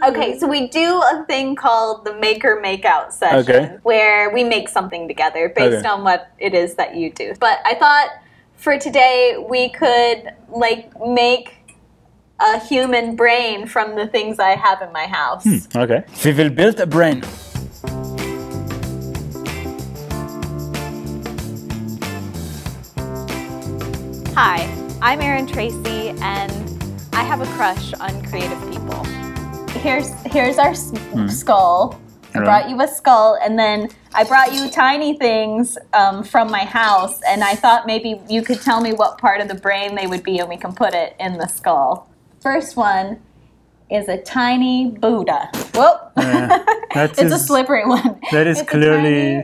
Okay, so we do a thing called the maker-makeout session, where we make something together based on what it is that you do. But I thought for today we could make a human brain from the things I have in my house. Okay. We will build a brain. Hi, I'm Erin Tracy, and I have a crush on creative people. Here's our skull. I brought you a skull, and then I brought you tiny things from my house, and I thought maybe you could tell me what part of the brain they would be, and we can put it in the skull. First one is a tiny Buddha. Whoop! It's a slippery one. That is clearly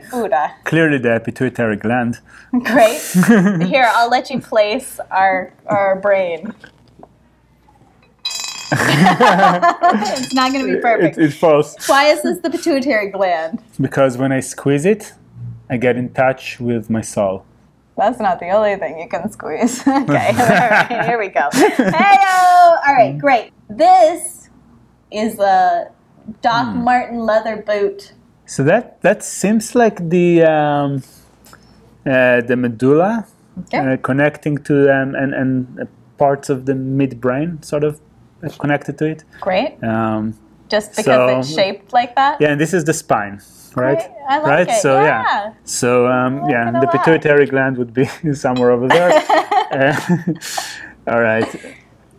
the pituitary gland. Great. Here, I'll let you place our brain. It's not going to be perfect. It's false. Why is this the pituitary gland? Because when I squeeze it, I get in touch with my soul. That's not the only thing you can squeeze. Okay, all right, here we go. Hey-o! All right, great. This is a Doc Marten leather boot. So that seems like the medulla connecting to and parts of the midbrain sort of connected to it. Great. Just because it's shaped like that? Yeah, and this is the spine, right? Great. I like it. So the pituitary gland would be somewhere over there. All right.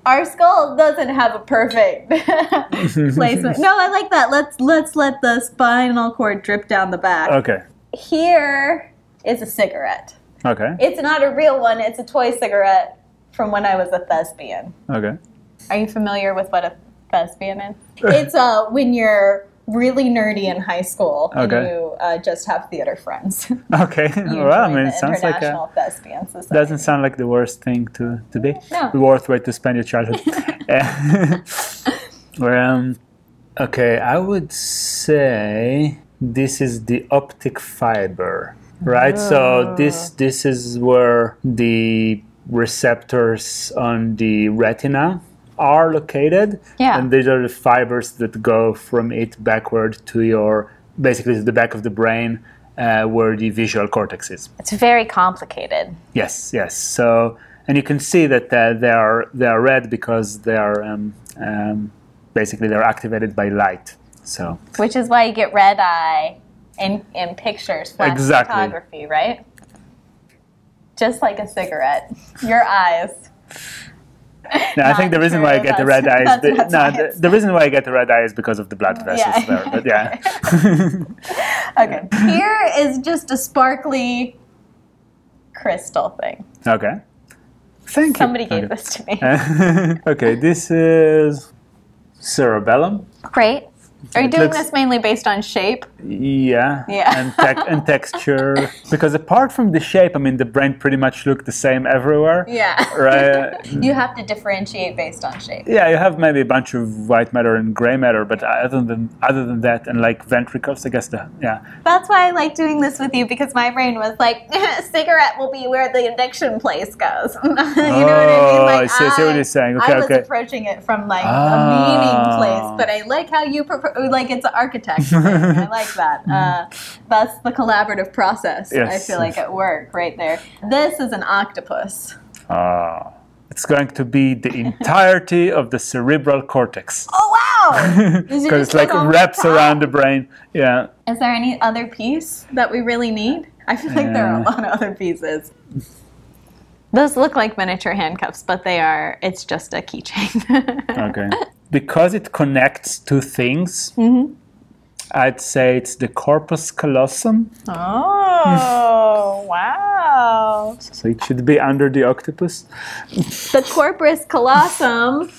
Our skull doesn't have a perfect placement. No, I like that. Let's let the spinal cord drip down the back. Okay. Here is a cigarette. Okay. It's not a real one. It's a toy cigarette from when I was a thespian. Okay. Are you familiar with what a thespian is? It's when you're really nerdy in high school and you just have theater friends. Okay. Well, I mean, it sounds like International Thespian Society. Doesn't sound like the worst thing to be. No. The worst way to spend your childhood. Okay, I would say this is the optic fiber, right? So this is where the receptors on the retina are located, and these are the fibers that go from it backward to basically to the back of the brain, where the visual cortex is. It's very complicated. Yes. So, and you can see that they are red because they are basically they're activated by light. So, which is why you get red eye in pictures, flash photography, right? Just like a cigarette, your eyes. No, I think the reason why I get the red eye is the reason why I get the red eye is because of the blood vessels there. But Okay. Here is just a sparkly crystal thing. Okay. Thank you. Somebody gave this to me. Okay, this is cerebellum. Great. Are you doing this mainly based on shape? Yeah. And texture. Because apart from the shape, I mean, the brain pretty much look the same everywhere. Yeah. Right? You have to differentiate based on shape. Yeah, you have maybe a bunch of white matter and gray matter, but other than that, and like ventricles, I guess That's why I like doing this with you, because my brain was like, cigarette will be where the addiction place goes. You know what I mean? Like, I see what you're saying. Okay, I was approaching it from like a meaning place, but I like how you like it's an architect thing. I like that. That's the collaborative process. Yes. I feel like at work right there. This is an octopus. It's going to be the entirety of the cerebral cortex. Oh wow! Because it's like wraps around the brain. Yeah. Is there any other piece that we really need? I feel like there are a lot of other pieces. Those look like miniature handcuffs, but it's just a keychain. Okay. Because it connects two things, I'd say it's the corpus callosum. Oh, wow. So it should be under the octopus. The corpus callosum.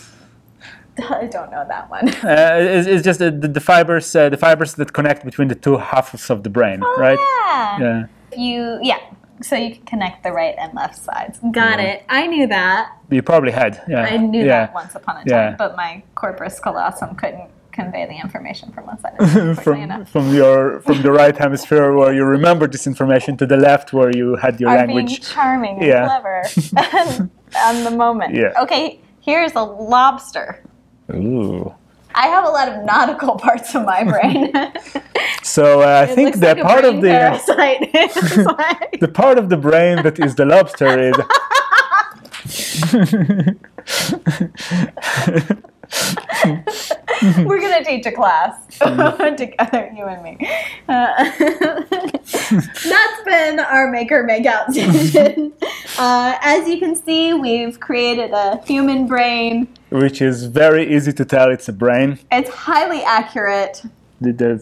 I don't know that one. It's just the fibers that connect between the two halves of the brain, right? Yeah. So you can connect the right and left sides. Got it. I knew that. You probably had. Yeah. I knew that once upon a time, but my corpus callosum couldn't convey the information from one side from the right hemisphere where you remember this information to the left where you had your language. Being charming and clever on the moment. Yeah. Okay, here's a lobster. Ooh. I have a lot of nautical parts of my brain. So I think the like part of the parasite. the part of the brain that is the lobster is. We're gonna teach a class together, you and me. That's been our Maker Makeout session. As you can see, we've created a human brain, which is very easy to tell it's a brain. It's highly accurate. The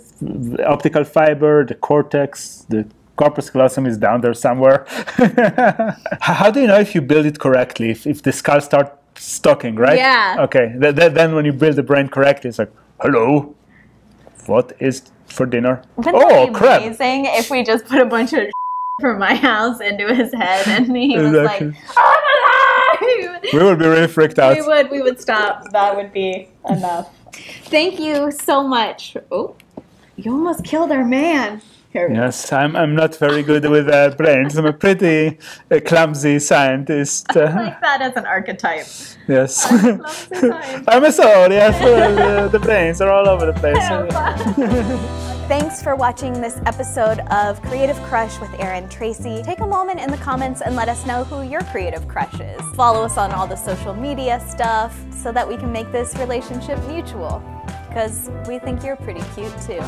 optical fiber, the cortex, the corpus callosum is down there somewhere. How do you know if you build it correctly? If the skull starts talking, right? Yeah. Okay. Then when you build the brain correctly, it's like, hello, what is for dinner? Wouldn't that be amazing if we just put a bunch of from my house into his head and he was like, I'm alive! We would be really freaked out. We would stop. That would be enough. Thank you so much. Oh, you almost killed our man. Yes, I'm not very good with brains. I'm a pretty clumsy scientist. I like that as an archetype. Yes. I'm a soul, yes. The brains are all over the place. Thanks for watching this episode of Creative Crush with Erin Tracy. Take a moment in the comments and let us know who your creative crush is. Follow us on all the social media stuff so that we can make this relationship mutual, because we think you're pretty cute too.